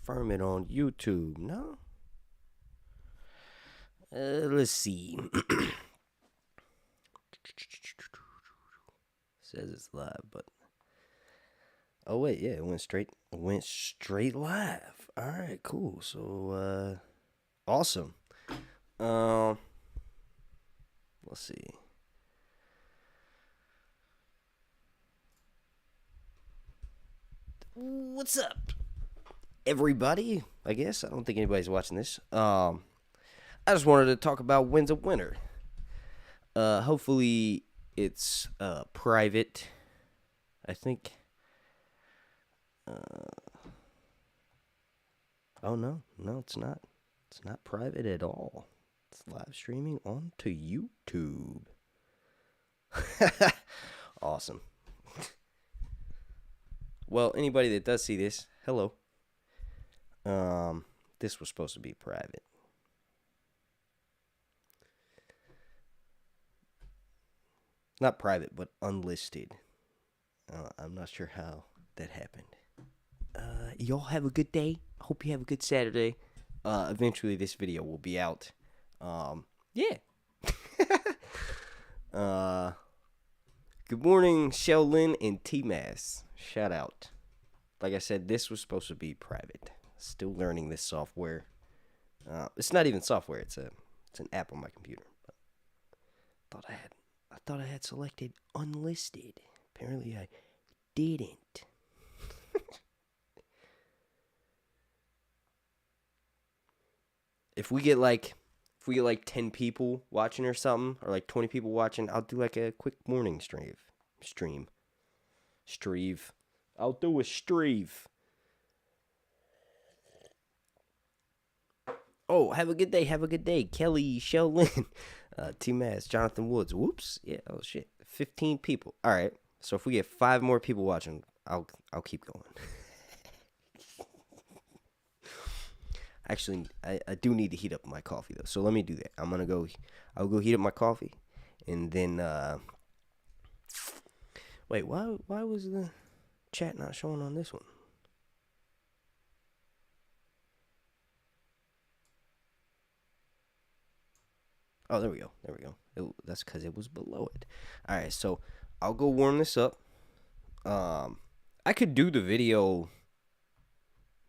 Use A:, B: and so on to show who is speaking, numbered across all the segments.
A: confirm it on YouTube. No? Let's see. Says it's live, but oh wait, yeah, it went straight live. All right, cool. So awesome. Let's see. What's up, everybody? I guess I don't think anybody's watching this. I just wanted to talk about Winds of Winter. Hopefully it's private. I think. Oh no, it's not. It's not private at all. It's live streaming onto YouTube. Awesome. Well, anybody that does see this, hello. This was supposed to be private. Not private, but unlisted. I'm not sure how that happened. Y'all have a good day. Hope you have a good Saturday. Eventually this video will be out. Yeah. Good morning, Sheldon and T-Mass. Shout out. Like I said, this was supposed to be private. Still learning this software. It's not even software. It's an app on my computer. But I thought I had selected unlisted. Apparently I didn't. If we get like 10 people watching or something, or like 20 people watching, I'll do like a quick morning stream. I'll do a stream. Oh, have a good day. Kelly, Sheldon, T-Mass, Jonathan Woods. Whoops. Yeah, oh shit. 15 people. All right. So if we get 5 more people watching, I'll keep going. Actually, I do need to heat up my coffee though. So let me do that. I'll go heat up my coffee, and then wait, why was the chat not showing on this one? Oh, there we go. That's because it was below it. All right, so I'll go warm this up. I could do the video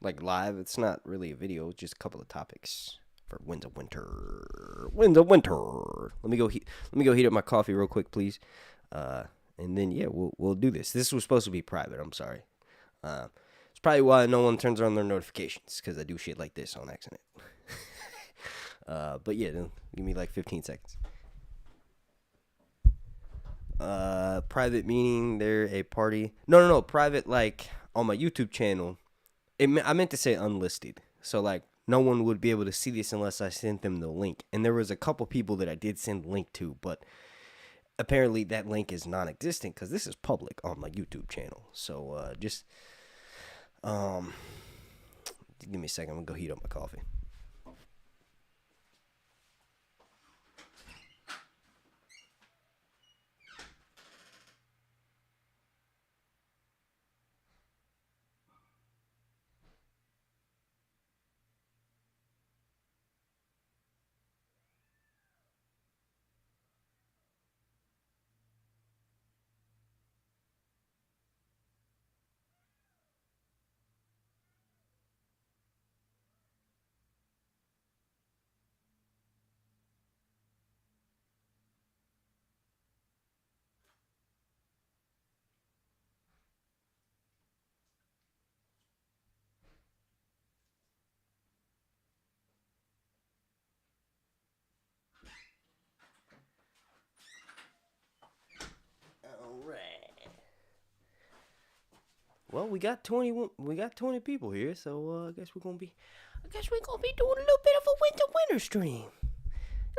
A: like live. It's not really a video, it's just a couple of topics for Winds of Winter. Let me go heat up my coffee real quick, please. And then yeah, we'll do this. This was supposed to be private. I'm sorry. It's probably why no one turns on their notifications, because I do shit like this on accident. But yeah, give me like 15 seconds. Private meaning they're a party. No. Private like on my YouTube channel. I meant to say unlisted. So like no one would be able to see this unless I sent them the link. And there was a couple people that I did send the link to, but apparently that link is non-existent because this is public on my YouTube channel. So just give me a second. I'm gonna go heat up my coffee. Well, we got 20 people here, so I guess we're gonna be doing a little bit of a winter stream.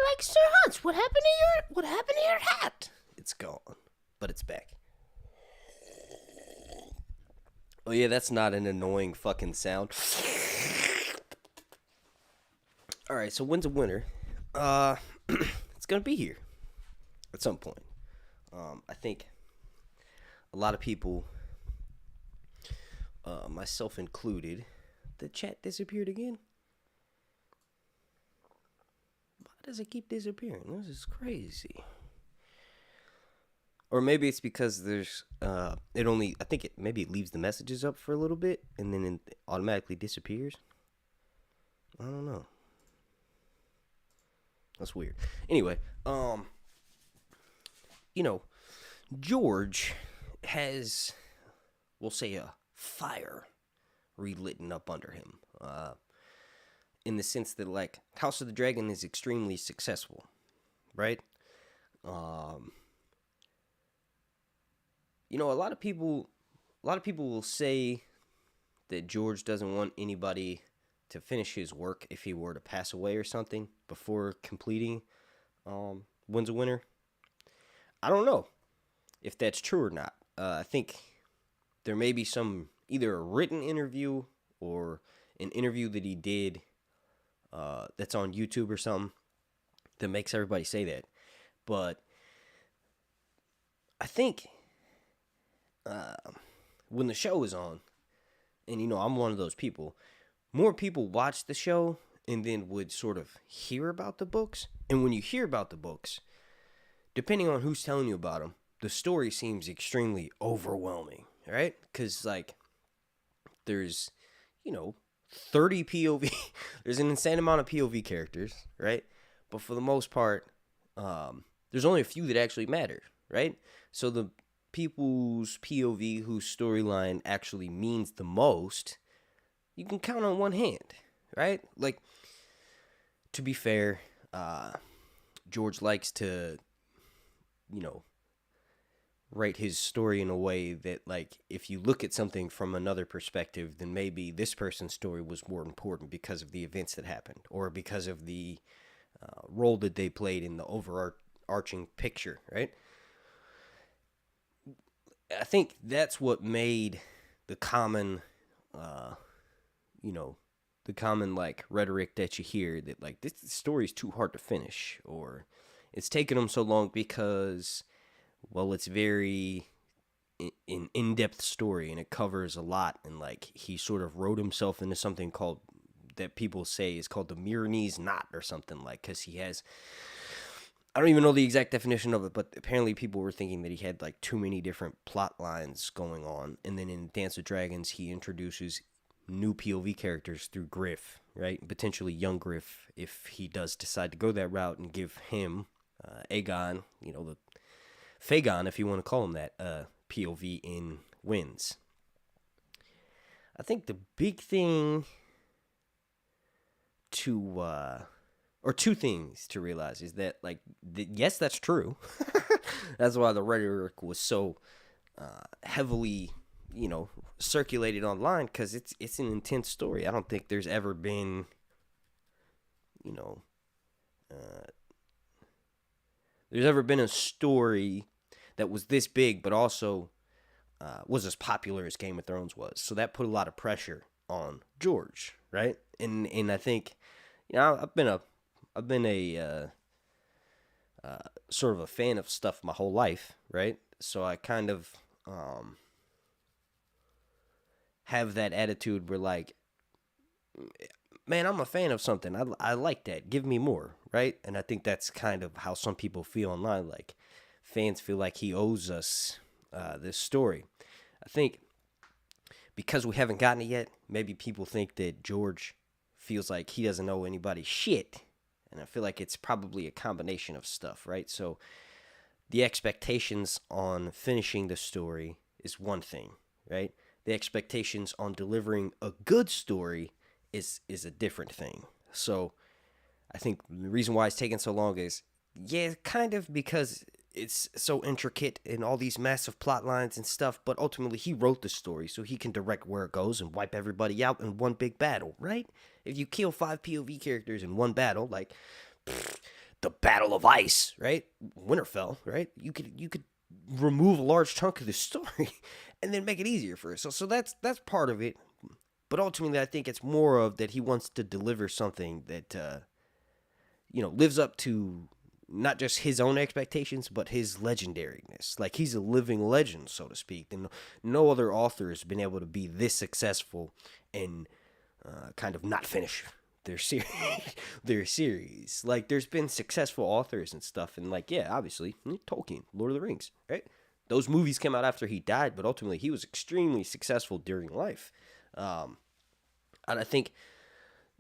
A: Like, Sir Hunts, what happened to your hat? It's gone, but it's back. Oh yeah, that's not an annoying fucking sound. All right, so Winds of Winter, it's gonna be here at some point. I think a lot of people, myself included, the chat disappeared again? Why does it keep disappearing? This is crazy. Or maybe it's because there's maybe it leaves the messages up for a little bit and then it automatically disappears. I don't know. That's weird. Anyway, George has, we'll say, a fire relit up under him. In the sense that, like, House of the Dragon is extremely successful, right? A lot of people will say that George doesn't want anybody to finish his work if he were to pass away or something before completing Wins a Winner. I don't know if that's true or not. I think there may be some, either a written interview or an interview that he did that's on YouTube or something that makes everybody say that. But I think when the show is on, and I'm one of those people, more people watch the show and then would sort of hear about the books. And when you hear about the books, depending on who's telling you about them, the story seems extremely overwhelming, right? Because, like, there's, 30 POV. There's an insane amount of POV characters, right? But for the most part, there's only a few that actually matter, right? So the people's POV whose storyline actually means the most, you can count on one hand, right? Like, to be fair, George likes to, write his story in a way that, like, if you look at something from another perspective, then maybe this person's story was more important because of the events that happened or because of the role that they played in the overarching picture, right? I think that's what made the common, like, rhetoric that you hear that, like, this story is too hard to finish, or it's taken them so long because, well, it's very an in-depth story and it covers a lot, and, like, he sort of wrote himself into something called, that people say is called the Milanese knot or something, like, because he has, I don't even know the exact definition of it, but apparently people were thinking that he had, like, too many different plot lines going on. And then in Dance with Dragons, he introduces new POV characters through Griff, right? Potentially young Griff, if he does decide to go that route, and give him, Aegon, the Fagon, if you want to call him that, POV in Wins. I think the big thing or two things to realize is that, like, yes, that's true. That's why the rhetoric was so heavily, circulated online, because it's an intense story. I don't think there's ever been, there's ever been a story that was this big, but also was as popular as Game of Thrones was. So that put a lot of pressure on George, right? And I think, I've been a sort of a fan of stuff my whole life, right? So I kind of have that attitude where, like, man, I'm a fan of something. I like that. Give me more, right? And I think that's kind of how some people feel online. Like, fans feel like he owes us this story. I think because we haven't gotten it yet, maybe people think that George feels like he doesn't owe anybody shit. And I feel like it's probably a combination of stuff, right? So the expectations on finishing the story is one thing, right? The expectations on delivering a good story is a different thing. So I think the reason why it's taken so long is, yeah, kind of because it's so intricate and all these massive plot lines and stuff, but ultimately he wrote the story so he can direct where it goes and wipe everybody out in one big battle, right? If you kill 5 POV characters in one battle, like the Battle of Ice, right? Winterfell, right? You could remove a large chunk of the story and then make it easier for us. So that's part of it. But ultimately, I think it's more of that he wants to deliver something that lives up to not just his own expectations, but his legendariness. Like, he's a living legend, so to speak. And no other author has been able to be this successful and kind of not finish their series. Their series. Like, there's been successful authors and stuff, and like, yeah, obviously, Tolkien, Lord of the Rings, right? Those movies came out after he died, but ultimately he was extremely successful during life. And I think,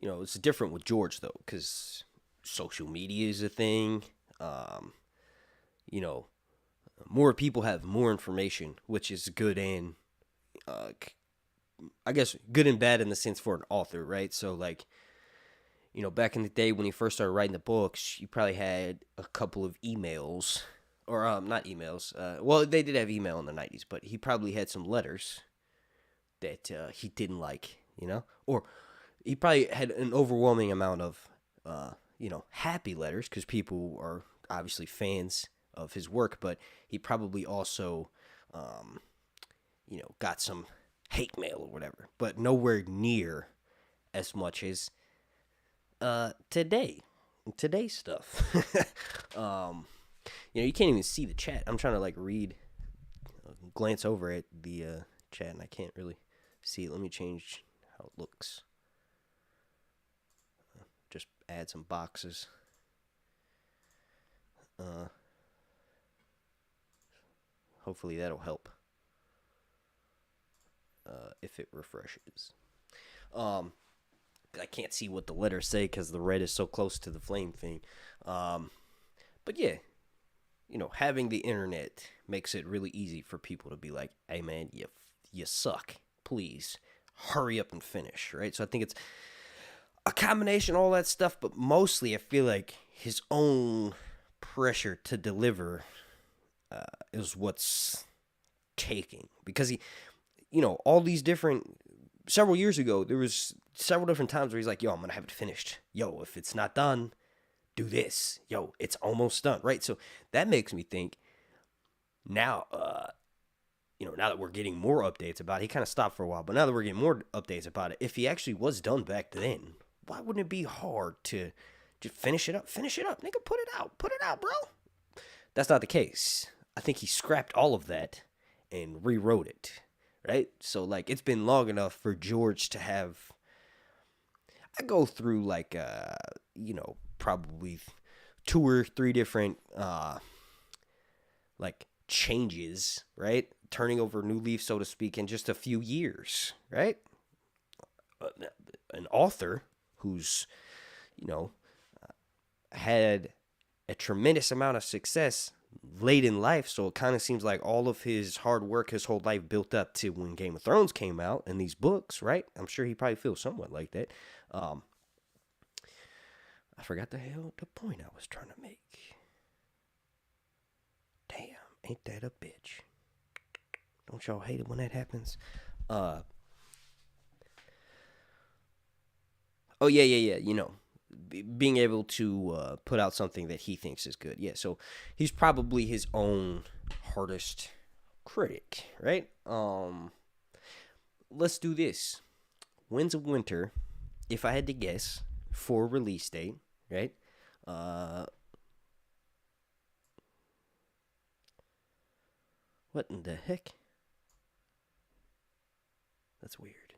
A: it's different with George, though, because social media is a thing. More people have more information, which is good and, I guess, good and bad in the sense for an author, right? So, like, back in the day when he first started writing the books, you probably had a couple of emails, or not emails. Well, they did have email in the 90s, but he probably had some letters that he didn't like, or he probably had an overwhelming amount of, happy letters because people are obviously fans of his work, but he probably also, got some hate mail or whatever, but nowhere near as much as today's stuff. You can't even see the chat. I'm trying to like glance over at the chat, and I can't really see it. Let me change how it looks. Just add some boxes. Hopefully that'll help. If it refreshes. I can't see what the letters say because the red is so close to the flame thing. But yeah, having the internet makes it really easy for people to be like, hey man, you suck. Please hurry up and finish, right? So I think it's a combination of all that stuff, but mostly I feel like his own pressure to deliver is what's taking. Because he, all these different, several years ago, there was several different times where he's like, yo, I'm going to have it finished. Yo, if it's not done, do this. Yo, it's almost done, right? So that makes me think now, now that we're getting more updates about it, he kind of stopped for a while, but now that we're getting more updates about it, if he actually was done back then, why wouldn't it be hard to just finish it up? Finish it up. Nigga, put it out, bro. That's not the case. I think he scrapped all of that and rewrote it, right? So, like, it's been long enough for George to have, I go through, like, probably 2 or 3 different, changes, right? Turning over a new leaf, so to speak, in just a few years, right? An author who's, had a tremendous amount of success late in life, so it kind of seems like all of his hard work his whole life built up to when Game of Thrones came out and these books, right? I'm sure he probably feels somewhat like that. I forgot the point I was trying to make. Damn, ain't that a bitch? Don't y'all hate it when that happens? Oh yeah. Being able to put out something that he thinks is good. Yeah, so he's probably his own hardest critic, right? Let's do this. Winds of Winter, if I had to guess, for release date, right? What in the heck? That's weird.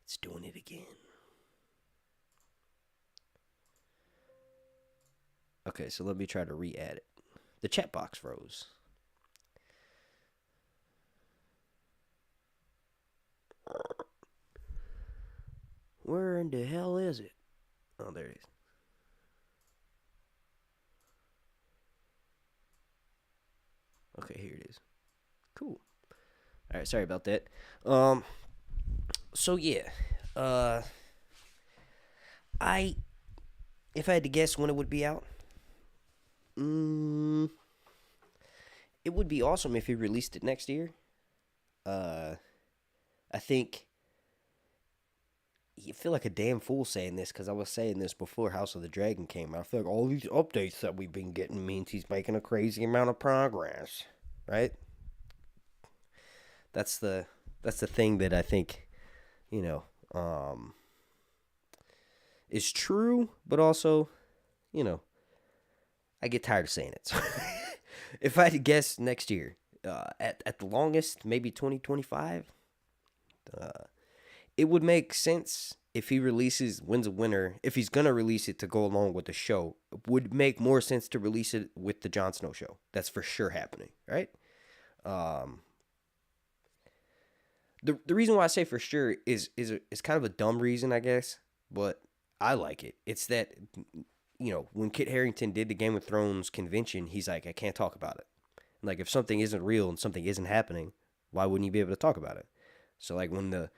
A: It's doing it again. Okay, so let me try to re-add it. The chat box froze. Where in the hell is it? Oh, there it is. Okay, here it is. Cool. All right, sorry about that. So yeah, if I had to guess when it would be out, it would be awesome if he released it next year. I think you feel like a damn fool saying this because I was saying this before House of the Dragon came out. I feel like all these updates that we've been getting means he's making a crazy amount of progress, right? That's the thing that I think, is true, but also, I get tired of saying it. So if I had to guess next year, at the longest, maybe 2025, it would make sense if he releases Wins a Winner, if he's gonna release it to go along with the show, it would make more sense to release it with the Jon Snow show. That's for sure happening, right? Um, the reason why I say for sure is kind of a dumb reason, I guess, but I like it. It's that, when Kit Harington did the Game of Thrones convention, he's like, I can't talk about it. Like, if something isn't real and something isn't happening, why wouldn't you be able to talk about it? So, like, when the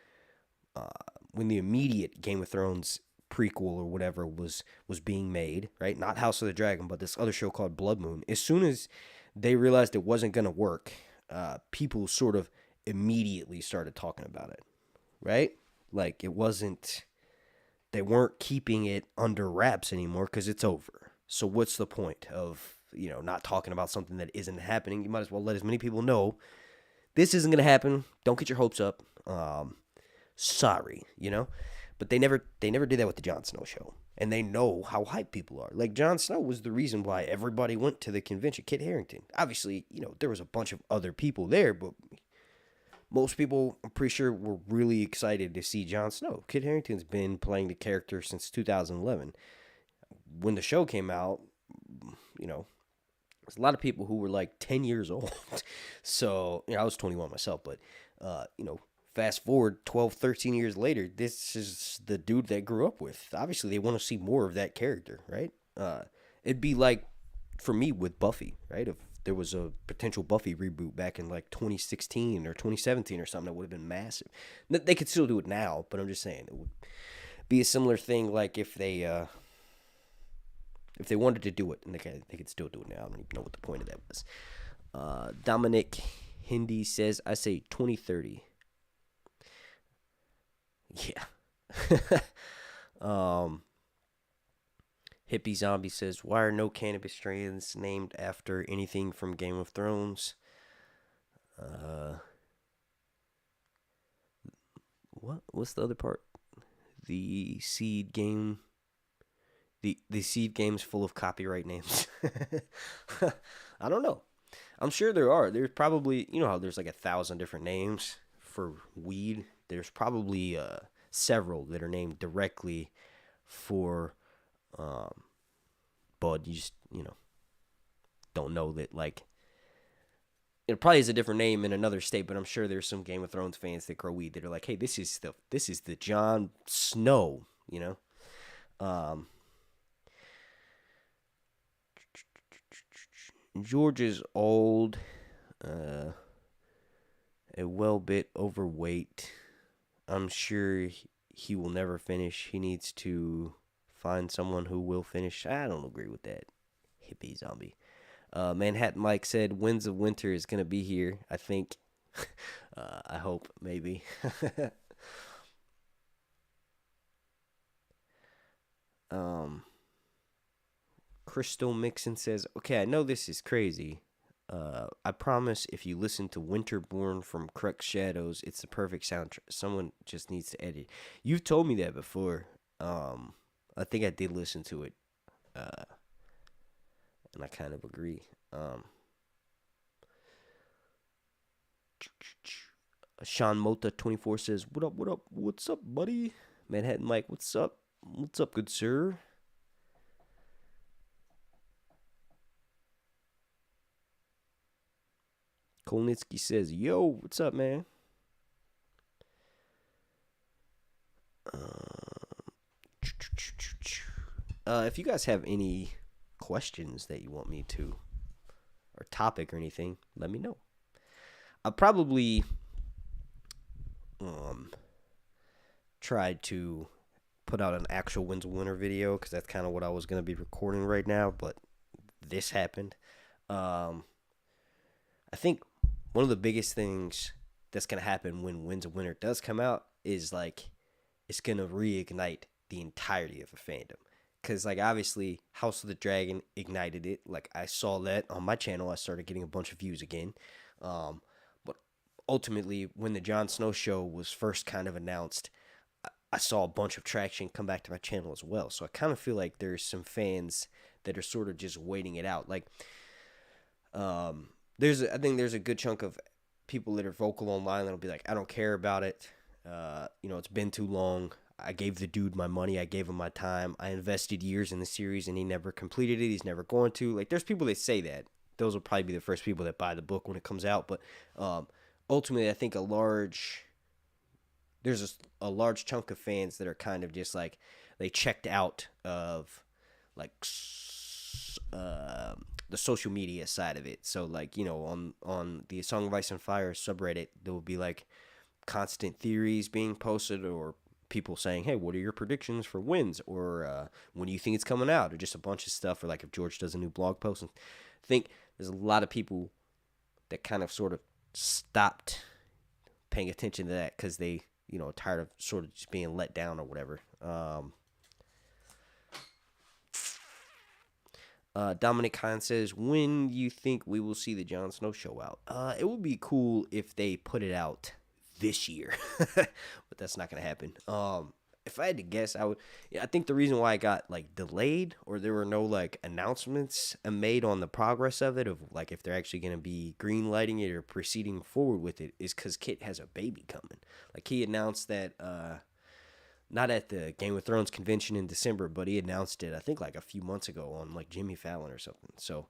A: immediate Game of Thrones prequel or whatever was being made, right? Not House of the Dragon, but this other show called Blood Moon. As soon as they realized it wasn't going to work, people sort of immediately started talking about it, right? Like, they weren't keeping it under wraps anymore because it's over. So what's the point of, not talking about something that isn't happening? You might as well let as many people know this isn't going to happen. Don't get your hopes up. Sorry, But they never did that with the Jon Snow show. And they know how hyped people are. Like, Jon Snow was the reason why everybody went to the convention. Kit Harington. Obviously, there was a bunch of other people there, but most people, I'm pretty sure, were really excited to see Jon Snow. Kit Harington's been playing the character since 2011. When the show came out, there's a lot of people who were like 10 years old. So, I was 21 myself, but, fast forward 12, 13 years later, this is the dude they grew up with. Obviously, they want to see more of that character, right? It'd be like, for me, with Buffy, right? If there was a potential Buffy reboot back in like 2016 or 2017 or something, that would have been massive. They could still do it now, but I'm just saying, it would be a similar thing like if they wanted to do it, and they could still do it now. I don't even know what the point of that was. Dominic Hindi says, I say 2030. Yeah. Hippie Zombie says, why are no cannabis strains named after anything from Game of Thrones? What's the other part? The seed game. The seed game's full of copyright names. I don't know. I'm sure there are. There's probably, how there's like 1,000 different names for weed. There's probably several that are named directly for bud. You just, don't know that, like, it probably is a different name in another state, but I'm sure there's some Game of Thrones fans that grow weed that are like, hey, this is the Jon Snow, George is old, a well bit overweight. I'm sure he will never finish. He needs to find someone who will finish. I don't agree with that, hippie zombie. Manhattan Mike said, Winds of Winter is going to be here, I think. I hope, maybe. Crystal Mixon says, okay, I know this is crazy. I promise if you listen to Winterborn from Crux Shadows, it's the perfect soundtrack. Someone just needs to edit. You've told me that before. I think I did listen to it. And I kind of agree. Sean Mota 24 says, what up, what's up, buddy? Manhattan Mike, what's up, good sir? Kolnitsky says, yo, what's up, man? If you guys have any questions that you want me to, or topic or anything, let me know. I'll probably try to put out an actual Winds of Winter video, because that's kind of what I was going to be recording right now, but this happened. I think one of the biggest things that's going to happen when Winds of Winter does come out is, like, it's going to reignite the entirety of the fandom. Because, like, obviously, House of the Dragon ignited it. Like, I saw that on my channel. I started getting a bunch of views again. But ultimately, when the Jon Snow show was first kind of announced, I saw a bunch of traction come back to my channel as well. So I kind of feel like there's some fans that are sort of just waiting it out. Like, I think there's a good chunk of people that are vocal online that'll be like, I don't care about it. It's been too long. I gave the dude my money. I gave him my time. I invested years in the series, and he never completed it. He's never going to. Like, there's people that say that. Those will probably be the first people that buy the book when it comes out. But ultimately, I think there's a large chunk of fans that are kind of just like, they checked out of like the social media side of it. So like, you know, on the Song of Ice and Fire subreddit, there will be like constant theories being posted, or people saying, hey, what are your predictions for wins, or when do you think it's coming out, or just a bunch of stuff, or like if George does a new blog post. And I think there's a lot of people that kind of sort of stopped paying attention to that because they, you know, tired of sort of just being let down or whatever. Dominic Hine says, when do you think we will see the Jon Snow show out? It would be cool if they put it out this year, but that's not going to happen. If I had to guess, I think the reason why it got like delayed, or there were no like announcements made on the progress of it, of like if they're actually going to be green lighting it or proceeding forward with it, is because Kit has a baby coming. Like, he announced that, not at the Game of Thrones convention in December, but he announced it, I think, like a few months ago on like Jimmy Fallon or something. So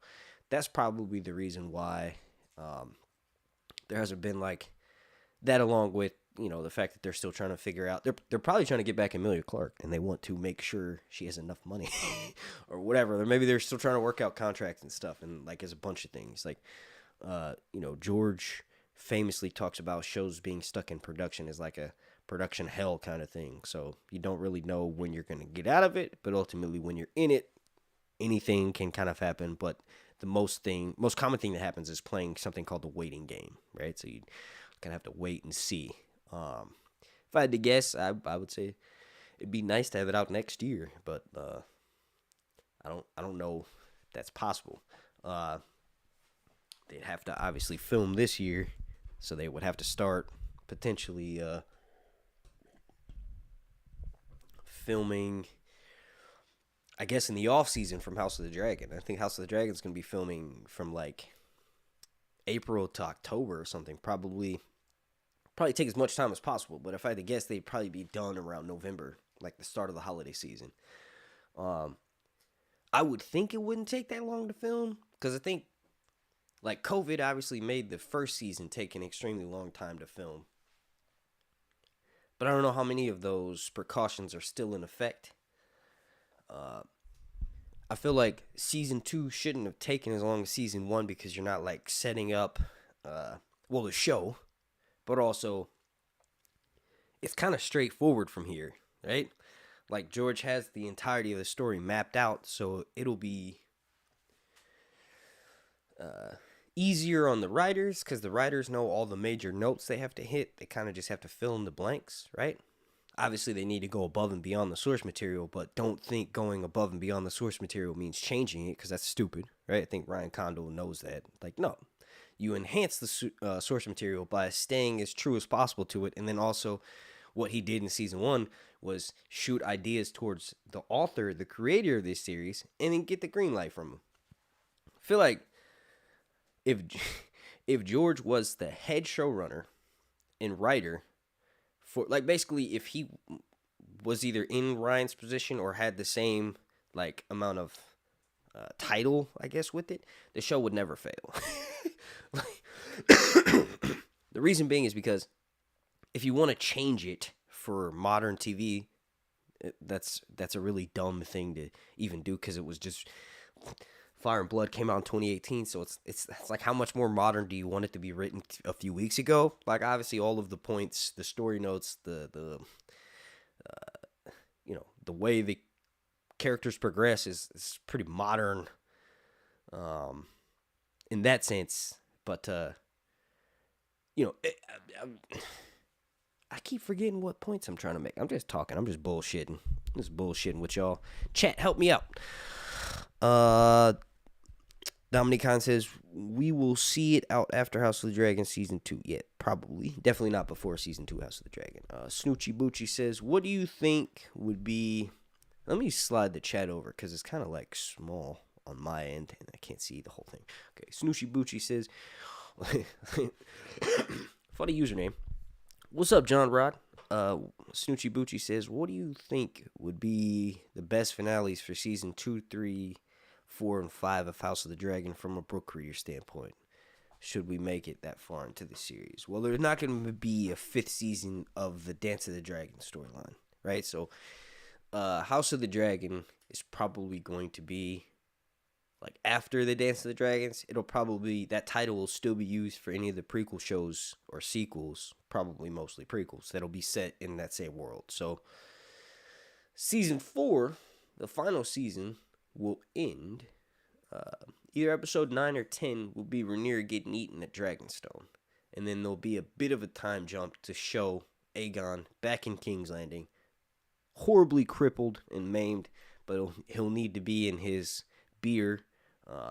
A: that's probably the reason why there hasn't been like that, along with, you know, the fact that they're still trying to figure out. They're probably trying to get back Emilia Clarke, and they want to make sure she has enough money or whatever. Or maybe they're still trying to work out contracts and stuff, and like, there's a bunch of things. Like, you know, George famously talks about shows being stuck in production as like a production hell kind of thing. So you don't really know when you're going to get out of it, but ultimately when you're in it, anything can kind of happen. But the most common thing that happens is playing something called the waiting game, right? So you kind of have to wait and see. If I had to guess, I would say it'd be nice to have it out next year, but I don't know if that's possible. They'd have to obviously film this year, so they would have to start potentially filming, I guess, in the off season from House of the Dragon. I think House of the Dragon is going to be filming from like April to October or something. Probably take as much time as possible. But if I had to guess, they'd probably be done around November, like the start of the holiday season. I would think it wouldn't take that long to film, because I think like COVID obviously made the first season take an extremely long time to film. But I don't know how many of those precautions are still in effect. I feel like season 2 shouldn't have taken as long as season 1, because you're not like setting up, the show, but also it's kind of straightforward from here, right? Like, George has the entirety of the story mapped out, so it'll be easier on the writers, because the writers know all the major notes they have to hit. They kind of just have to fill in the blanks, right? Obviously, they need to go above and beyond the source material, but don't think going above and beyond the source material means changing it, because that's stupid, right? I think Ryan Condal knows that. Like, no. You enhance the source material by staying as true as possible to it, and then also what he did in season 1 was shoot ideas towards the author, the creator of this series, and then get the green light from him. I feel like if George was the head showrunner and writer for, like, basically if he was either in Ryan's position or had the same like amount of title, I guess, with it, the show would never fail. The reason being is because if you want to change it for modern TV, that's a really dumb thing to even do, because it was just Fire and Blood came out in 2018, so it's like, how much more modern do you want it to be written a few weeks ago? Like, obviously all of the points, the story notes, the the way the characters progress is pretty modern in that sense. But I keep forgetting what points I'm trying to make. I'm just talking. I'm just bullshitting. With y'all. Chat, help me out. Dominic Khan says, we will see it out after House of the Dragon Season 2. Yeah, probably. Definitely not before Season 2 House of the Dragon. Snoochie Boochie says, what do you think would be... Let me slide the chat over, because it's kind of like small on my end, and I can't see the whole thing. Okay, Snoochie Boochie says... Funny username. What's up, John Rod? Snoochie Boochie says, what do you think would be the best finales for season 2, 3, 4, and 5 of House of the Dragon from a book reader standpoint? Should we make it that far into the series? Well, there's not going to be a 5th season of the Dance of the Dragon storyline, right? So, House of the Dragon is probably going to be like after the Dance of the Dragons. It'll probably, that title will still be used for any of the prequel shows or sequels, probably mostly prequels, that'll be set in that same world. So season 4, the final season, will end either episode 9 or 10 will be Rhaenyra getting eaten at Dragonstone, and then there'll be a bit of a time jump to show Aegon back in King's Landing, horribly crippled and maimed, but he'll need to be in his beer,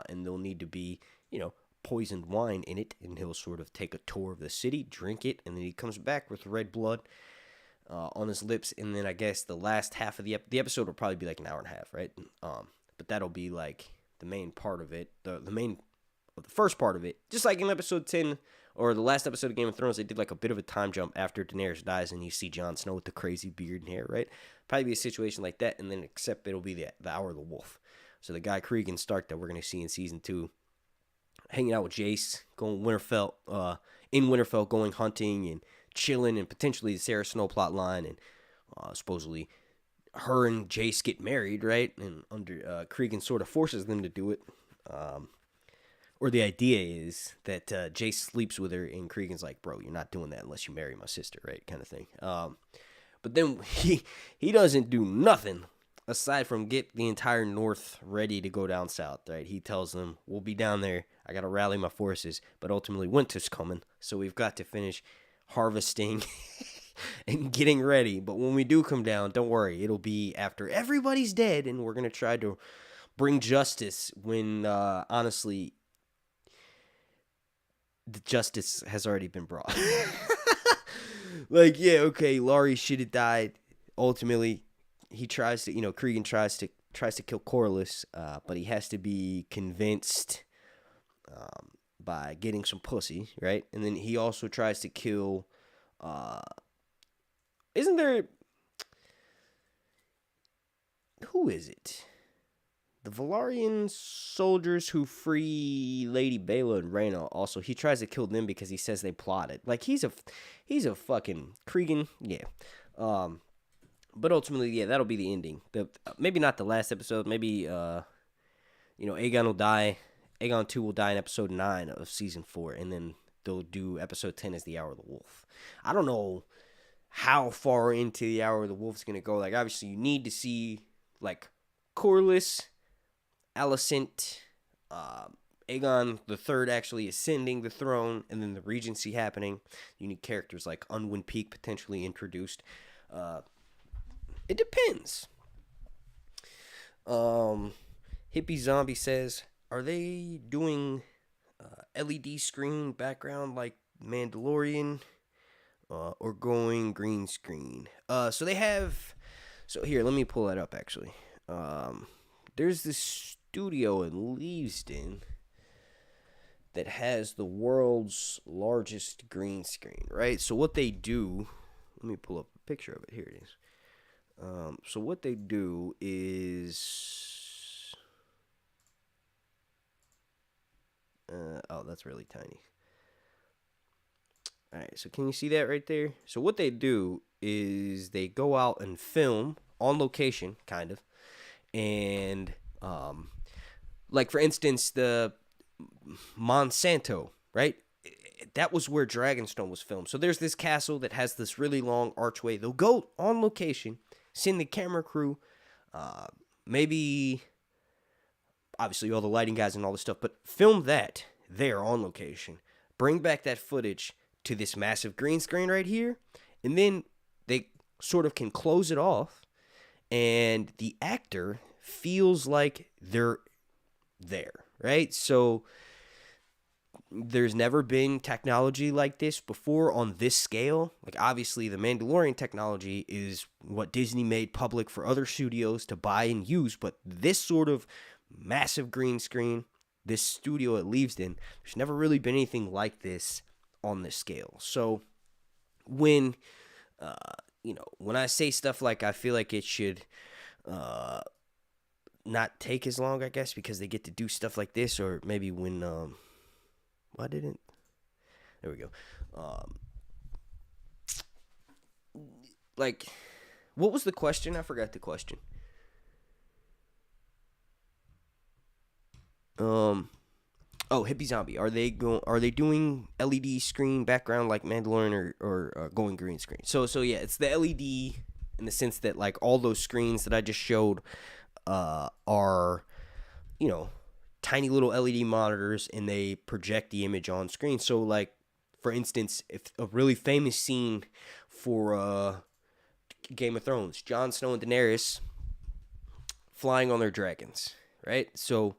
A: and there'll need to be, poisoned wine in it, and he'll sort of take a tour of the city, drink it, and then he comes back with red blood on his lips, and then I guess the last half of the episode will probably be like an hour and a half, right? But that'll be like the main part of it, the first part of it, just like in episode 10 or the last episode of Game of Thrones, they did like a bit of a time jump after Daenerys dies, and you see Jon Snow with the crazy beard and hair, right? Probably be a situation like that, and then except it'll be the Hour of the Wolf. So the guy Cregan Stark that we're going to see in season 2, hanging out with Jace, going in Winterfell, going hunting and chilling, and potentially the Sarah Snow plot line, and supposedly her and Jace get married, right? And under Cregan sort of forces them to do it. Or the idea is that Jace sleeps with her, and Cregan's like, bro, you're not doing that unless you marry my sister, right? Kind of thing. But then he doesn't do nothing aside from get the entire North ready to go down south, right? He tells them, we'll be down there. I got to rally my forces. But ultimately, winter's coming. So we've got to finish harvesting and getting ready. But when we do come down, don't worry. It'll be after everybody's dead. And we're going to try to bring justice when, honestly, the justice has already been brought. Like, yeah, okay, Laurie should have died. Ultimately, he tries to, Cregan tries to kill Corlys, but he has to be convinced by getting some pussy, right? And then he also tries to kill, isn't there, who is it? The Valyrian soldiers who free Lady Baela and Rhaena, also, he tries to kill them because he says they plotted. Like, he's a fucking Cregan, yeah. But ultimately, yeah, that'll be the ending. Maybe not the last episode. Maybe, Aegon will die. Aegon 2 will die in episode 9 of season 4, and then they'll do episode 10 as the Hour of the Wolf. I don't know how far into the Hour of the Wolf is going to go. Like, obviously, you need to see, like, Corlys, Alicent, Aegon the Third actually ascending the throne, and then the Regency happening. You need characters like Unwin Peake potentially introduced. It depends. Hippie Zombie says, are they doing LED screen background like Mandalorian, or going green screen? So they have. So here, let me pull that up. Actually, there's this studio in Leavesden that has the world's largest green screen, right? So what they do, let me pull up a picture of it. Here it is. So what they do is, oh, that's really tiny. All right, so can you see that right there? So what they do is they go out and film on location, kind of, and like for instance, the Monsanto, right? That was where Dragonstone was filmed. So there's this castle that has this really long archway. They'll go on location, send the camera crew, maybe obviously all the lighting guys and all this stuff, but film that there on location. Bring back that footage to this massive green screen right here, and then they sort of can close it off, and the actor feels like they're there, right? So there's never been technology like this before on this scale. Like, obviously, the Mandalorian technology is what Disney made public for other studios to buy and use, but this sort of massive green screen, this studio at Leavesden, there's never really been anything like this on this scale. So when when I say stuff like I feel like it should not take as long, I guess, because they get to do stuff like this, or maybe when why didn't there we go. Like, what was the question? I forgot the question. Hippie Zombie. Are they doing LED screen background like Mandalorian or going green screen? So yeah, it's the LED in the sense that like all those screens that I just showed are tiny little LED monitors, and they project the image on screen. So like, for instance, if a really famous scene for Game of Thrones, Jon Snow and Daenerys flying on their dragons, right? So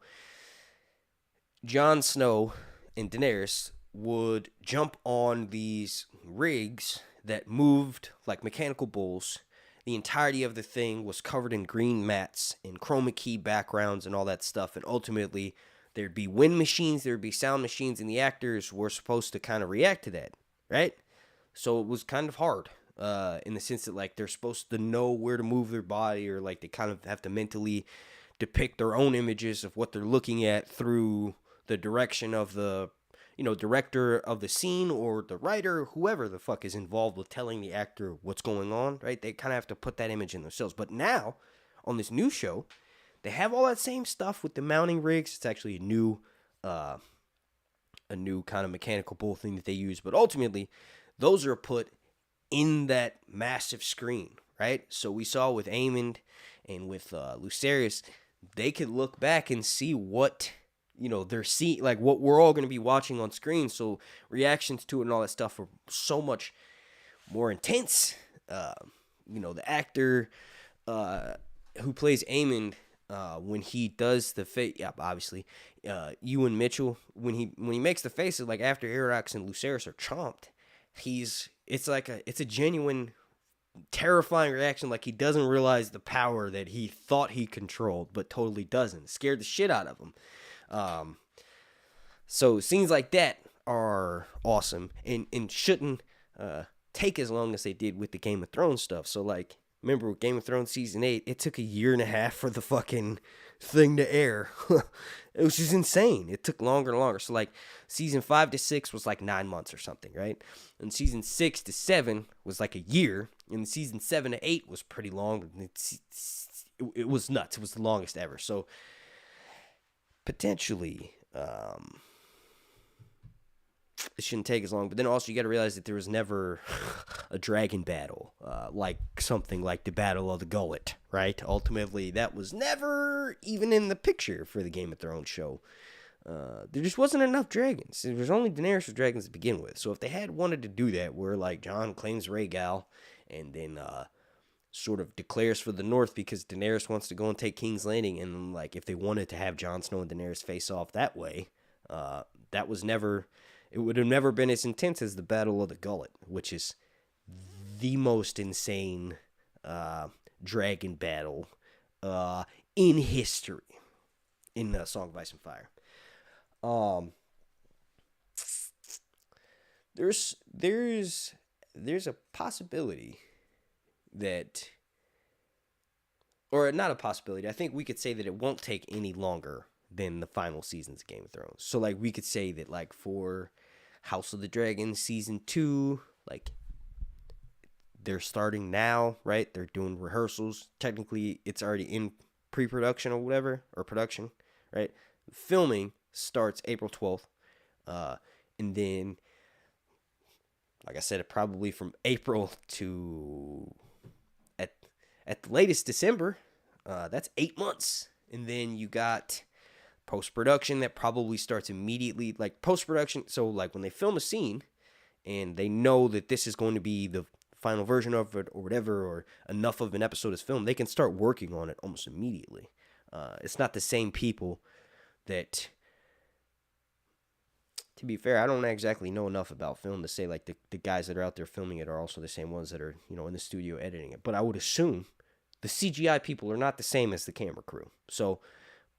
A: Jon Snow and Daenerys would jump on these rigs that moved like mechanical bulls. The entirety of the thing was covered in green mats and chroma key backgrounds and all that stuff. And ultimately, there'd be wind machines, there'd be sound machines, and the actors were supposed to kind of react to that, right? So it was kind of hard in the sense that like they're supposed to know where to move their body, or like they kind of have to mentally depict their own images of what they're looking at through the direction of the director of the scene, or the writer, whoever the fuck is involved with telling the actor what's going on, right? They kind of have to put that image in themselves. But now, on this new show, they have all that same stuff with the mounting rigs. It's actually a new kind of mechanical bull thing that they use. But ultimately, those are put in that massive screen, right? So we saw with Aemond and with Lucerys, they could look back and see what they're seeing, like what we're all going to be watching on screen. So reactions to it and all that stuff are so much more intense. The actor who plays Aemond, when he does the face, obviously, Ewan Mitchell, when he makes the faces, like after Arax and Lucerys are chomped, it's a genuine terrifying reaction, like he doesn't realize the power that he thought he controlled, but totally doesn't. Scared the shit out of him. So scenes like that are awesome and shouldn't take as long as they did with the Game of Thrones stuff. So like, remember with Game of Thrones season 8, it took a year and a half for the fucking thing to air. It was just insane. It took longer and longer. So like season 5 to 6 was like 9 months or something, right? And season 6 to 7 was like a year, and season 7 to 8 was pretty long. It was nuts. It was the longest ever. So potentially, it shouldn't take as long. But then also you got to realize that there was never a dragon battle, like something like the Battle of the Gullet, right? Ultimately, that was never even in the picture for the Game of Thrones show. There just wasn't enough dragons. There was only Daenerys with dragons to begin with. So if they had wanted to do that, where like Jon claims Rhaegal and then sort of declares for the North because Daenerys wants to go and take King's Landing, and like if they wanted to have Jon Snow and Daenerys face off that way, that was never. It would have never been as intense as the Battle of the Gullet, which is the most insane dragon battle in history in Song of Ice and Fire. There's a possibility that, or not a possibility, I think we could say that it won't take any longer than the final seasons of Game of Thrones. So like we could say that like for House of the Dragon season 2, like they're starting now, right? They're doing rehearsals. Technically it's already in pre-production or whatever, or production, right? Filming starts April 12th. And then, like I said, probably from April to at the latest December. That's 8 months. And then you got post-production that probably starts immediately, like post-production. So like when they film a scene and they know that this is going to be the final version of it or whatever, or enough of an episode is filmed, they can start working on it almost immediately. It's not the same people that, to be fair, I don't exactly know enough about film to say like the guys that are out there filming it are also the same ones that are, in the studio editing it. But I would assume the CGI people are not the same as the camera crew. So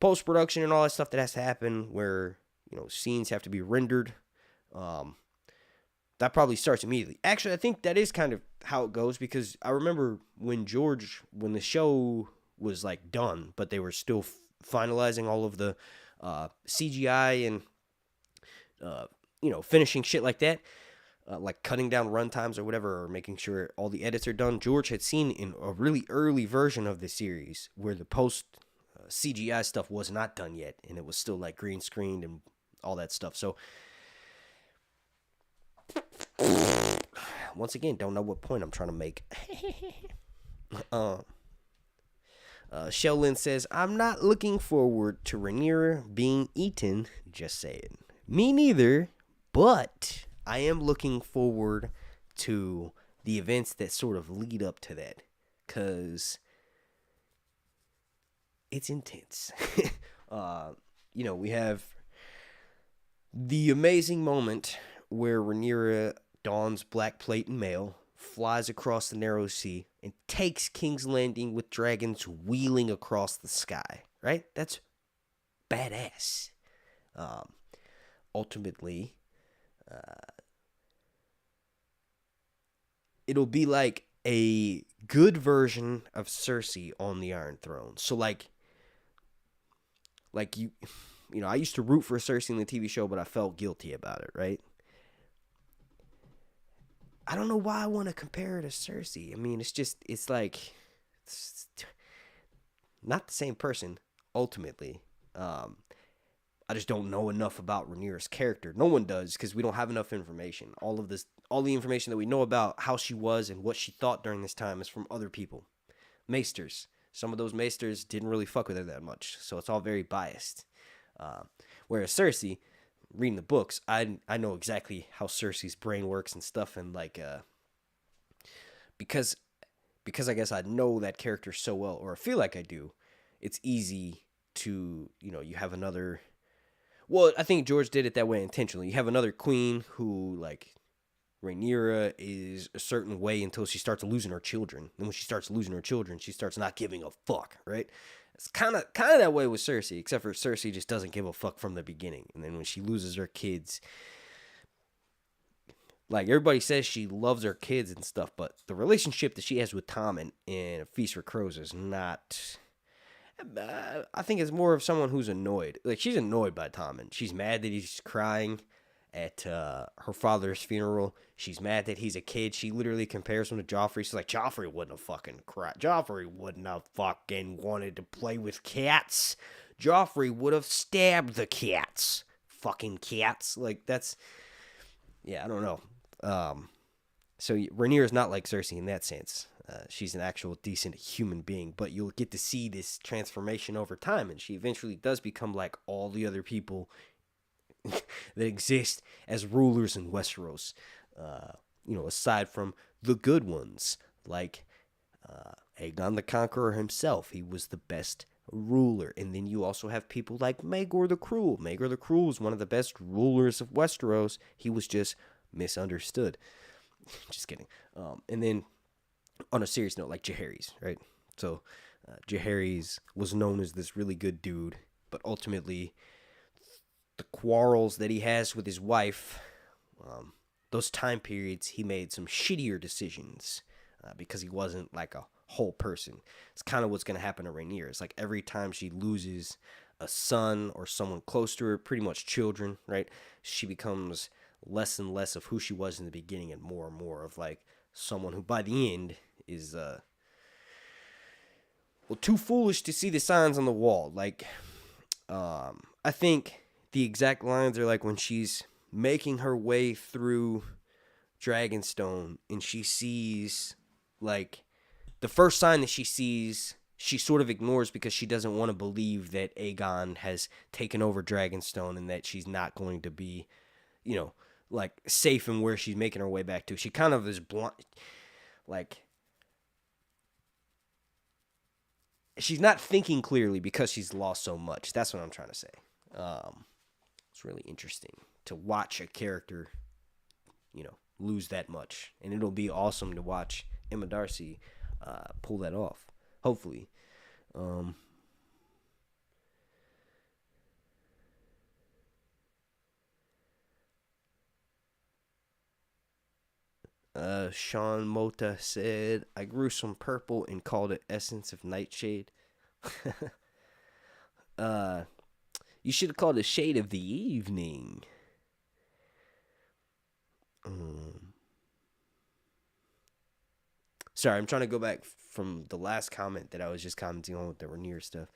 A: post-production and all that stuff that has to happen where, scenes have to be rendered, that probably starts immediately. Actually, I think that is kind of how it goes, because I remember when the show was like done, but they were still finalizing all of the CGI and finishing shit like that, like cutting down run times or whatever, or making sure all the edits are done. George had seen in a really early version of the series where the post CGI stuff was not done yet, and it was still like green screened and all that stuff. So once again, don't know what point I'm trying to make. Sheldon says, I'm not looking forward to Rhaenyra being eaten. Just saying. Me neither, but I am looking forward to the events that sort of lead up to that, because it's intense. We have the amazing moment where Rhaenyra dons black plate and mail, flies across the narrow sea, and takes King's Landing with dragons wheeling across the sky. Right? That's badass. Ultimately, it'll be like a good version of Cersei on the Iron Throne. So I used to root for Cersei in the TV show, but I felt guilty about it, right? I don't know why I want to compare her to Cersei. I mean, it's not the same person, ultimately. I just don't know enough about Rhaenyra's character. No one does, because we don't have enough information. All the information that we know about how she was and what she thought during this time is from other people. Maesters. Some of those maesters didn't really fuck with her that much, so it's all very biased. Whereas Cersei, reading the books, I know exactly how Cersei's brain works and stuff, and because I guess I know that character so well, or I feel like I do, it's easy to, you have another. Well, I think George did it that way intentionally. You have another queen who, Rhaenyra is a certain way until she starts losing her children. Then when she starts losing her children, she starts not giving a fuck, right? It's kind of that way with Cersei, except for Cersei just doesn't give a fuck from the beginning. And then when she loses her kids, everybody says she loves her kids and stuff, but the relationship that she has with Tom in A Feast for Crows is not. I think it's more of someone who's annoyed. She's annoyed by Tommen. She's mad that he's crying at her father's funeral. She's mad that he's a kid. She literally compares him to Joffrey. She's like, Joffrey wouldn't have fucking cried. Joffrey wouldn't have fucking wanted to play with cats. Joffrey would have stabbed the cats. Fucking cats. That's. Yeah, I don't know. So Rhaenyra's not like Cersei in that sense. She's an actual decent human being, but you'll get to see this transformation over time, and she eventually does become like all the other people that exist as rulers in Westeros. Aside from the good ones, like Aegon the Conqueror himself. He was the best ruler. And then you also have people like Maegor the Cruel. Maegor the Cruel was one of the best rulers of Westeros. He was just misunderstood. Just kidding. And then on a serious note, like Jaehaerys, right? So Jaehaerys was known as this really good dude, but ultimately the quarrels that he has with his wife, those time periods, he made some shittier decisions because he wasn't like a whole person. It's kind of what's going to happen to Rhaenyra. It's like every time she loses a son or someone close to her, pretty much children, right? She becomes less and less of who she was in the beginning and more of like someone who by the end is too foolish to see the signs on the wall. I think the exact lines are like when she's making her way through Dragonstone and she sees the first sign that she sees, she sort of ignores because she doesn't want to believe that Aegon has taken over Dragonstone and that she's not going to be, safe in where she's making her way back to. She kind of is blind, she's not thinking clearly because she's lost so much. That's what I'm trying to say. It's really interesting to watch a character, lose that much. And it'll be awesome to watch Emma Darcy pull that off, hopefully. Sean Mota said, I grew some purple and called it Essence of Nightshade. You should have called it Shade of the Evening. Sorry, I'm trying to go back from the last comment that I was just commenting on with the Rhaenyra stuff.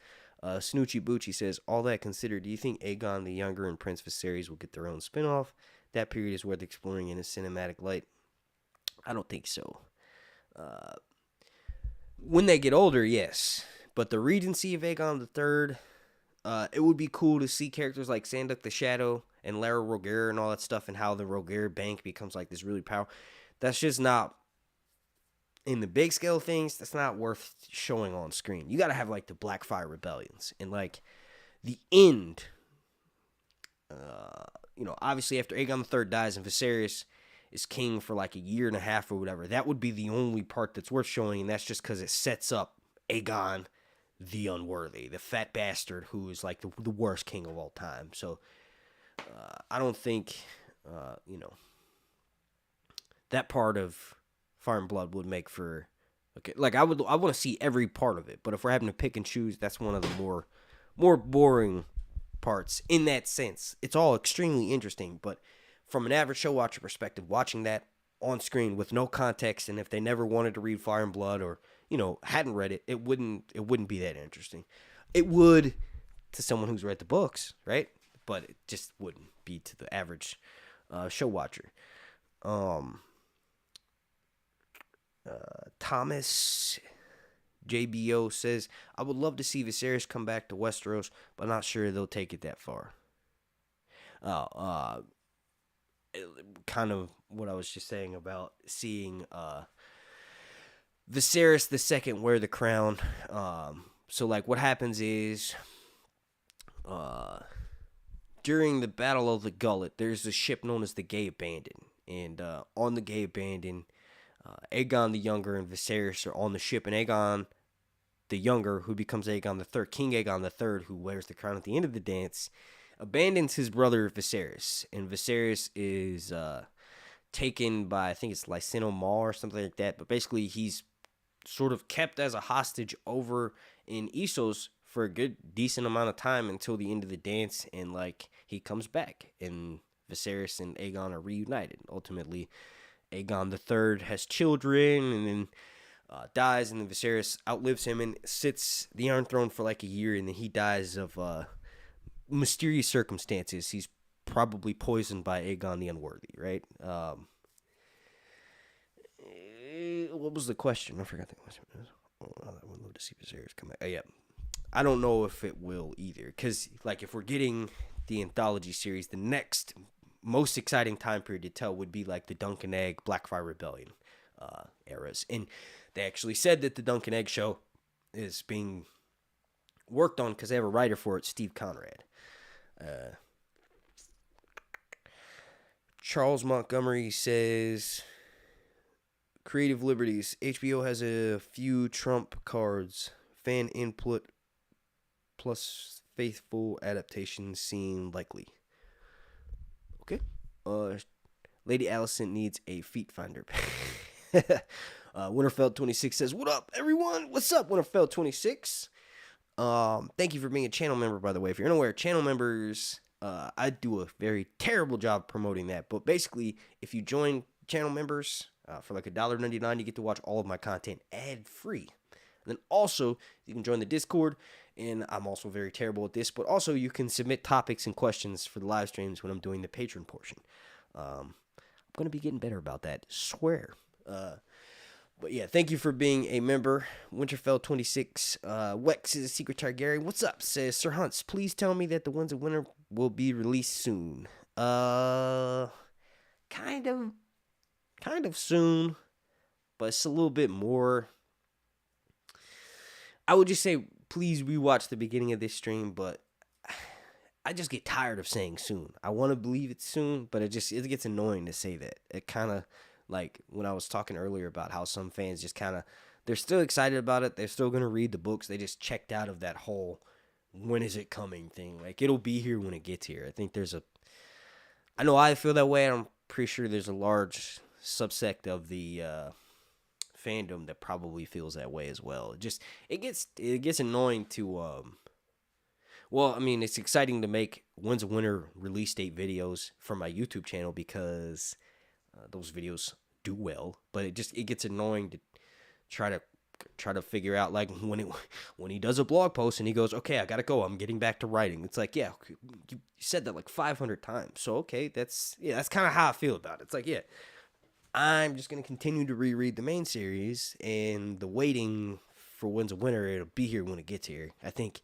A: Snoochie Boochie says, all that considered, do you think Aegon the Younger and Prince Viserys will get their own spinoff? That period is worth exploring in a cinematic light. I don't think so. When they get older, yes. But the Regency of Aegon III, it would be cool to see characters like Sanduk the Shadow and Lara Rogaire and all that stuff, and how the Rogaire Bank becomes like this really powerful. That's just not, in the big scale of things, that's not worth showing on screen. You got to have like the Blackfire Rebellions and like the end. Obviously after Aegon III dies and Viserys is king for like a year and a half or whatever, that would be the only part that's worth showing, and that's just because it sets up Aegon the Unworthy, the fat bastard who is like the worst king of all time. So I don't think, that part of Fire and Blood would make for, okay, like I want to see every part of it, but if we're having to pick and choose, that's one of the more boring parts in that sense. It's all extremely interesting, but from an average show watcher perspective, watching that on screen with no context, and if they never wanted to read Fire and Blood or hadn't read it, it wouldn't be that interesting. It would to someone who's read the books, right? But it just wouldn't be to the average show watcher. Thomas JBO says, I would love to see Viserys come back to Westeros, but not sure they'll take it that far. Kind of what I was just saying about seeing Viserys the Second wear the crown. So like what happens is during the Battle of the Gullet, there's a ship known as the Gay Abandon, and on the Gay Abandon, Aegon the Younger and Viserys are on the ship, and Aegon the Younger, who becomes Aegon the Third, King Aegon the Third, who wears the crown at the end of the dance, abandons his brother Viserys, and Viserys is taken by, I think it's Lyseno Maul or something like that, but basically he's sort of kept as a hostage over in Essos for a good decent amount of time until the end of the dance, and like he comes back, and Viserys and Aegon are reunited. Ultimately, Aegon the Third has children, and then dies, and then Viserys outlives him and sits the Iron Throne for like a year, and then he dies of mysterious circumstances. He's probably poisoned by Aegon the Unworthy, right? What was the question? I forgot the question. I would love to see Viserys come back. Yeah, I don't know if it will either, because like if we're getting the anthology series, the next most exciting time period to tell would be like the Dunk and Egg, Blackfire Rebellion eras. And they actually said that the Dunk and Egg show is being worked on because they have a writer for it, Steve Conrad. Charles Montgomery says, creative liberties. HBO has a few Trump cards. Fan input plus faithful adaptation seem likely. Okay. Lady Allison needs a feet finder. Winterfeld 26 says, what up, everyone? What's up, Winterfeld 26? Thank you for being a channel member, by the way. If you're unaware, channel members, I do a very terrible job promoting that. But basically, if you join channel members for like $1.99, you get to watch all of my content ad-free. And then also, you can join the Discord, and I'm also very terrible at this, but also you can submit topics and questions for the live streams when I'm doing the patron portion. I'm going to be getting better about that, swear. But yeah, thank you for being a member. Winterfell 26, Wex is a secret Targaryen. What's up? Says Sir Hunts, please tell me that the Winds of Winter will be released soon. Kind of soon, but it's a little bit more. I would just say, please rewatch the beginning of this stream, but I just get tired of saying soon. I want to believe it's soon, but it gets annoying to say that. It kind of, like when I was talking earlier about how some fans just kind of, they're still excited about it. They're still going to read the books. They just checked out of that whole, when is it coming thing. Like, it'll be here when it gets here. I think I know I feel that way. I'm pretty sure there's a large subsect of the fandom that probably feels that way as well. It gets annoying to well, I mean, it's exciting to make when's a winner release date videos for my YouTube channel because those videos do well, but it gets annoying to try to figure out, like, when he does a blog post and he goes, okay, I gotta go, I'm getting back to writing. It's like, yeah, you said that like 500 times, so okay, that's kind of how I feel about it. It's like, yeah, I'm just gonna continue to reread the main series, and the waiting for when's a winner, it'll be here when it gets here. I think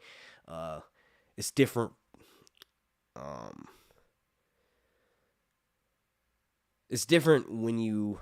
A: it's different. It's different when you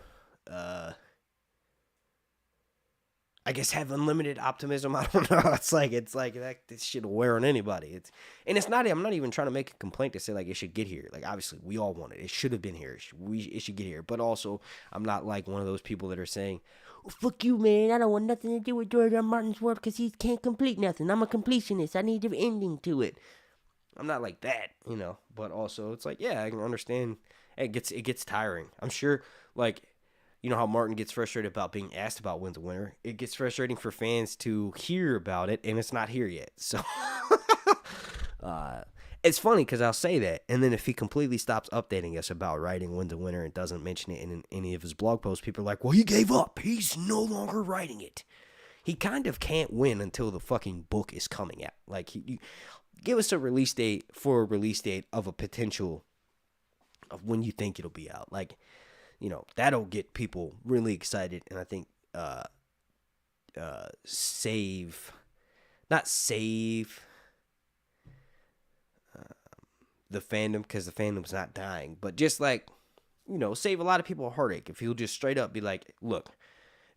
A: I guess have unlimited optimism. I don't know. It's like that this shit will wear on anybody. It's not. I'm not even trying to make a complaint to say like it should get here. Like, obviously we all want it. It should have been here. It should get here. But also, I'm not like one of those people that are saying, oh, "Fuck you, man. I don't want nothing to do with George R. Martin's work because he can't complete nothing. I'm a completionist. I need an ending to it." I'm not like that, you know. But also, it's like, yeah, I can understand. It gets tiring. I'm sure, like, you know how Martin gets frustrated about being asked about when's a winner. It gets frustrating for fans to hear about it, and it's not here yet. So it's funny because I'll say that, and then if he completely stops updating us about writing when's a winner and doesn't mention it in any of his blog posts, people are like, well, he gave up. He's no longer writing it. He kind of can't win until the fucking book is coming out. Like, you give us a release date of a potential of when you think it'll be out. Like, you know, that'll get people really excited, and I think not save the fandom, because the fandom's not dying, but just, like, you know, save a lot of people a heartache if he'll just straight up be like, look,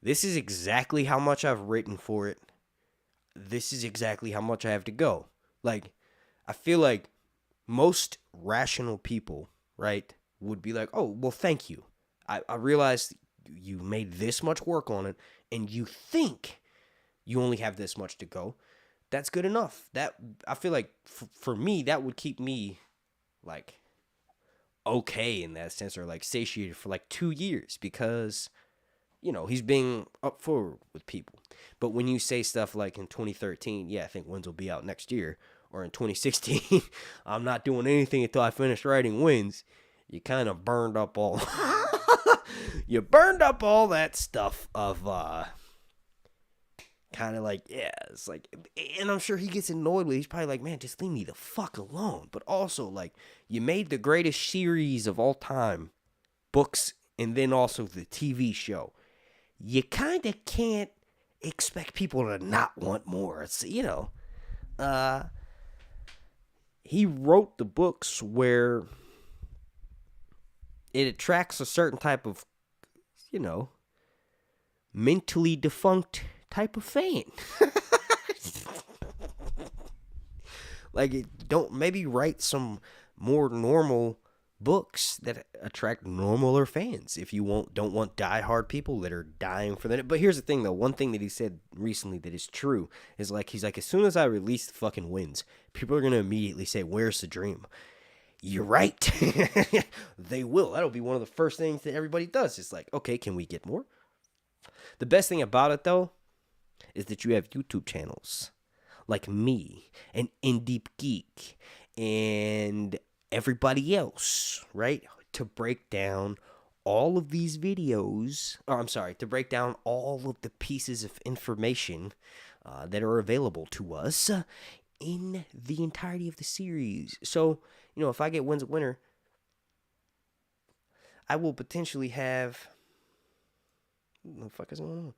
A: this is exactly how much I've written for it. This is exactly how much I have to go. Like, I feel like most rational people, right, would be like, oh, well, thank you. I realized you made this much work on it, and you think you only have this much to go. That's good enough. That, I feel like, for me, that would keep me, like, okay in that sense, or, like, satiated for, like, 2 years, because, you know, he's being up forward with people. But when you say stuff like in 2013, yeah, I think Wins will be out next year, or in 2016, I'm not doing anything until I finish writing Wins, you kind of burned up all... You burned up all that stuff of, kind of like, yeah, it's like, and I'm sure he gets annoyed with it. He's probably like, man, just leave me the fuck alone. But also, like, you made the greatest series of all time, books, and then also the TV show. You kind of can't expect people to not want more. It's, you know, he wrote the books where it attracts a certain type of, you know, mentally defunct type of fan. Like, don't maybe write some more normal books that attract normaler fans if you don't want diehard people that are dying for that. But here's the thing, though. One thing that he said recently that is true is, like, he's like, as soon as I release the fucking Wins, people are going to immediately say, where's the dream? You're right. They will. That'll be one of the first things that everybody does. It's like, okay, can we get more? The best thing about it, though, is that you have YouTube channels like me and Indie Geek and everybody else, right? To break down all of these videos, or I'm sorry, to break down all of the pieces of information that are available to us in the entirety of the series. So, you know, if I get Wins a Winner, I will potentially have... What the fuck is going on?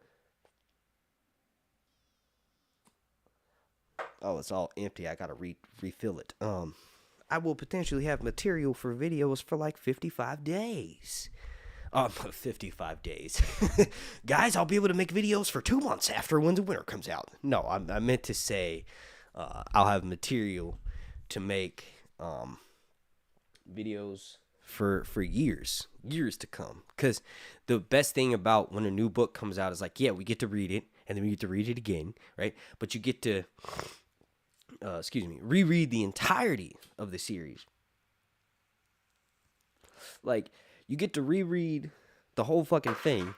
A: Oh, it's all empty. I gotta refill it. I will potentially have material for videos for like 55 days. 55 days. Guys, I'll be able to make videos for 2 months after Wins a Winner comes out. No, I meant to say I'll have material to make videos for years to come. Because the best thing about when a new book comes out is, like, yeah, we get to read it, and then we get to read it again, right? But you get to, reread the entirety of the series. Like, you get to reread the whole fucking thing.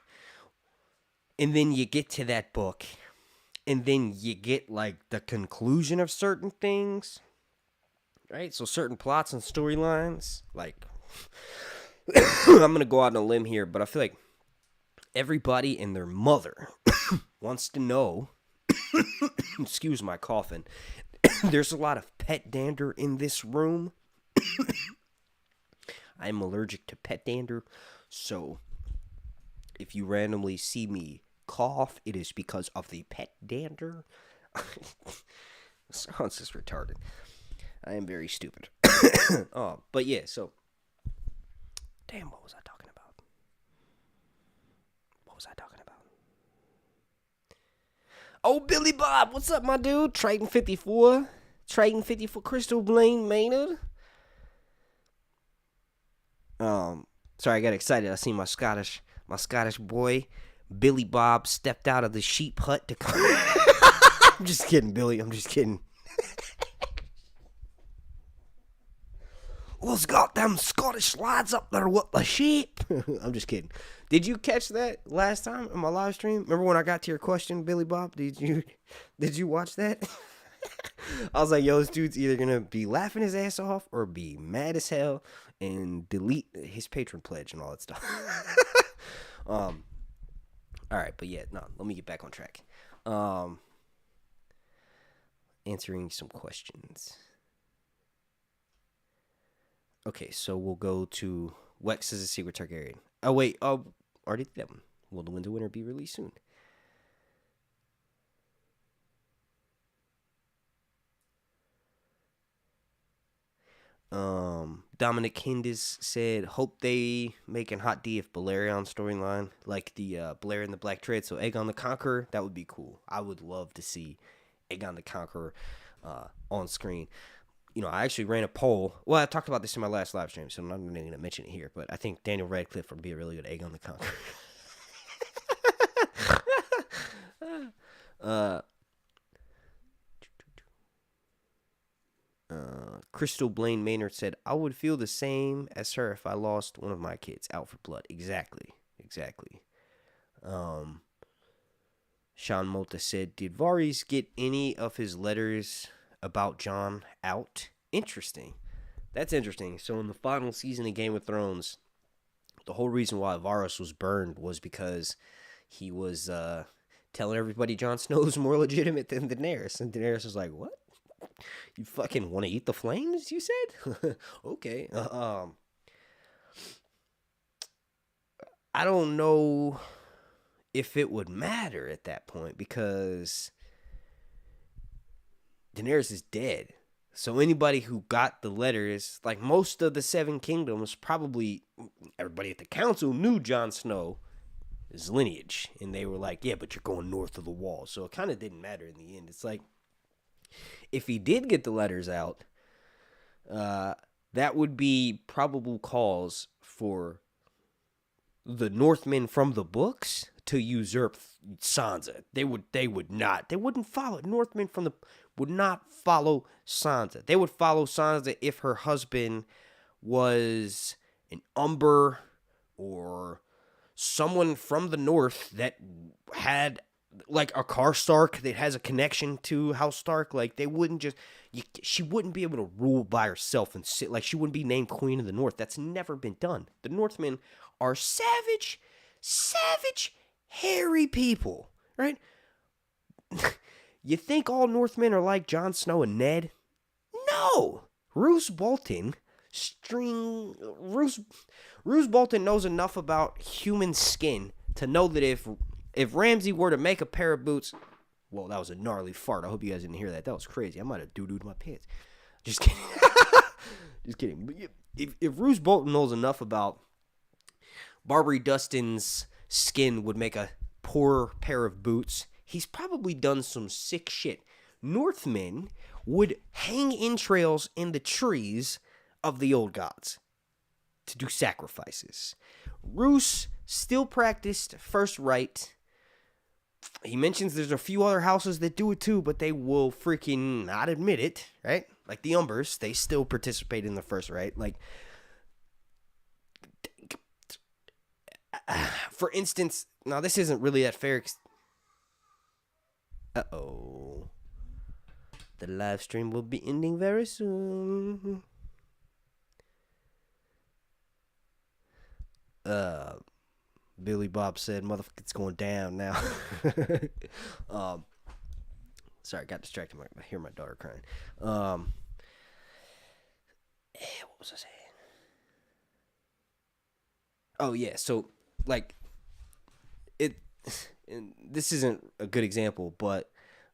A: And then you get to that book. And then you get, like, the conclusion of certain things. Right? So certain plots and storylines. Like, I'm going to go out on a limb here, but I feel like everybody and their mother wants to know. Excuse my coughing. There's a lot of pet dander in this room. I'm allergic to pet dander, so if you randomly see me cough, it is because of the pet dander. Sounds just retarded. I am very stupid. But yeah, so damn, what was I talking about? Oh, Billy Bob, what's up, my dude? Triton 54, Crystal Blaine Maynard. Sorry, I got excited. I seen my Scottish boy, Billy Bob, stepped out of the sheep hut to come. I'm just kidding, Billy. I'm just kidding. What's got them Scottish lads up there with the sheep? I'm just kidding. Did you catch that last time in my live stream? Remember when I got to your question, Billy Bob? Did you watch that? I was like, yo, this dude's either going to be laughing his ass off or be mad as hell and delete his patron pledge and all that stuff. All right, but yeah, no, let me get back on track. Answering some questions. Okay, so we'll go to Wex as a secret Targaryen. Oh, wait, already did that one. Will the Winter be released soon? Dominic Hindis said, hope they make an Hot D if Balerion storyline, like the Blair and the Black Tread, so Aegon the Conqueror, that would be cool. I would love to see Aegon the Conqueror on screen. You know, I actually ran a poll. Well, I talked about this in my last live stream, so I'm not even going to mention it here, but I think Daniel Radcliffe would be a really good Aegon the Conqueror. Crystal Blaine Maynard said, I would feel the same as her if I lost one of my kids out for blood. Exactly. Sean Mota said, did Varys get any of his letters about Jon out? Interesting. That's interesting. So in the final season of Game of Thrones, the whole reason why Varys was burned was because he was telling everybody Jon Snow is more legitimate than Daenerys. And Daenerys was like, what? You fucking want to eat the flames, you said? Okay. I don't know if it would matter at that point because Daenerys is dead. So anybody who got the letters, like most of the Seven Kingdoms, probably everybody at the council knew Jon Snow's lineage. And they were like, yeah, but you're going north of the wall. So it kind of didn't matter in the end. It's like, if he did get the letters out, that would be probable cause for the Northmen from the books to usurp Sansa. They wouldn't follow. Northmen from the would not follow Sansa. They would follow Sansa if her husband was an Umber or someone from the north that had like a Karstark that has a connection to House Stark. Like they wouldn't just she wouldn't be able to rule by herself and sit like she wouldn't be named Queen of the North. That's never been done. The Northmen are savage, hairy people, right? You think all Northmen are like Jon Snow and Ned? No. Roose Bolton knows enough about human skin to know that if Ramsay were to make a pair of boots, well, that was a gnarly fart. I hope you guys didn't hear that. That was crazy. I might have doo-dooed my pants. Just kidding. Just kidding. But if Roose Bolton knows enough about Barbary Dustin's skin would make a poor pair of boots, he's probably done some sick shit. Northmen would hang entrails in the trees of the old gods to do sacrifices. Roose still practiced first right. He mentions there's a few other houses that do it too, but they will freaking not admit it, right? Like the Umbers, they still participate in the first right. Like, For instance, now this isn't really that fair. Uh-oh. The live stream will be ending very soon. Billy Bob said, "Motherfucker, it's going down now." Sorry, got distracted. I hear my daughter crying. What was I saying? Oh yeah, so like it. And this isn't a good example, but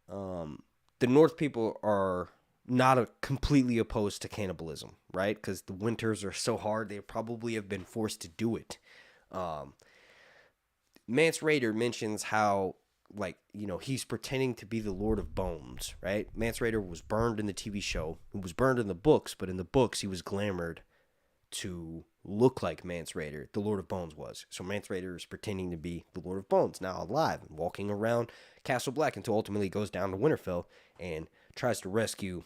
A: the North people are not completely opposed to cannibalism, right? Because the winters are so hard, they probably have been forced to do it. Mance Rayder mentions how, like, he's pretending to be the Lord of Bones, right? Mance Rayder was burned in the TV show. He was burned in the books, but in the books, he was glamored to look like Mance Rayder, the Lord of Bones was. So Mance Rayder is pretending to be the Lord of Bones, now alive and walking around Castle Black until ultimately he goes down to Winterfell and tries to rescue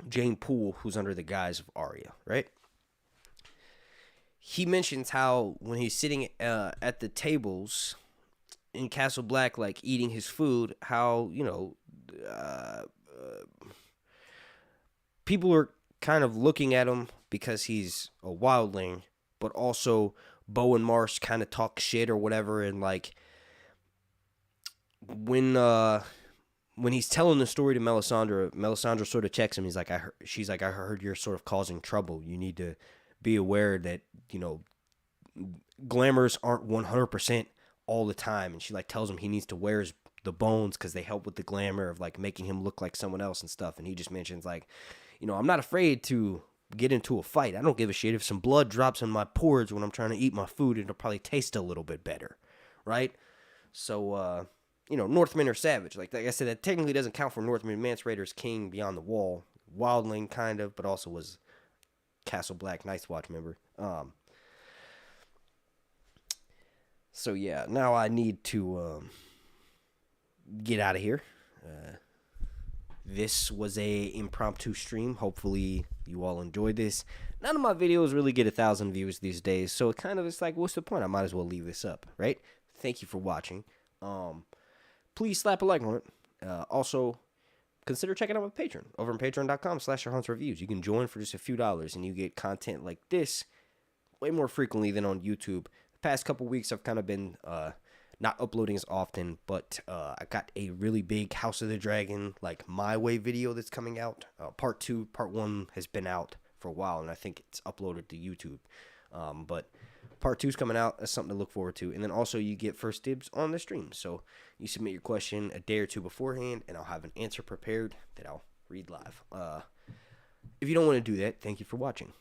A: Jane Poole, who's under the guise of Arya, right? He mentions how when he's sitting at the tables in Castle Black, like eating his food, how, people are kind of looking at him because he's a wildling, but also Bo and Marsh kind of talk shit or whatever, and like when he's telling the story to Melisandre sort of checks him. She's like, I heard you're sort of causing trouble. You need to be aware that, glamours aren't 100% all the time. And she like tells him he needs to wear the bones because they help with the glamour of like making him look like someone else and stuff. And he just mentions like, I'm not afraid to get into a fight. I don't give a shit if some blood drops in my pores when I'm trying to eat my food. It'll probably taste a little bit better, right? So, Northmen are savage. Like I said, that technically doesn't count for Northmen. Mance Rayder's king beyond the wall. Wildling, kind of, but also was Castle Black Night's Watch member. So, yeah, now I need to get out of here. This was a impromptu stream. Hopefully you all enjoyed this. None of my videos really get 1,000 views these days, so it kind of is like, what's the point? I might as well leave this up, right? Thank you for watching. Please slap a like on it. Also, consider checking out my Patreon over on patreon.com/ShaunReviews. You can join for just a few dollars, and you get content like this way more frequently than on YouTube. The past couple weeks, I've kind of been not uploading as often, but I got a really big House of the Dragon, like My Way video that's coming out. Part 2, Part 1 has been out for a while, and I think it's uploaded to YouTube. But Part 2 is coming out. That's something to look forward to. And then also you get first dibs on the stream. So you submit your question a day or two beforehand, and I'll have an answer prepared that I'll read live. If you don't want to do that, thank you for watching.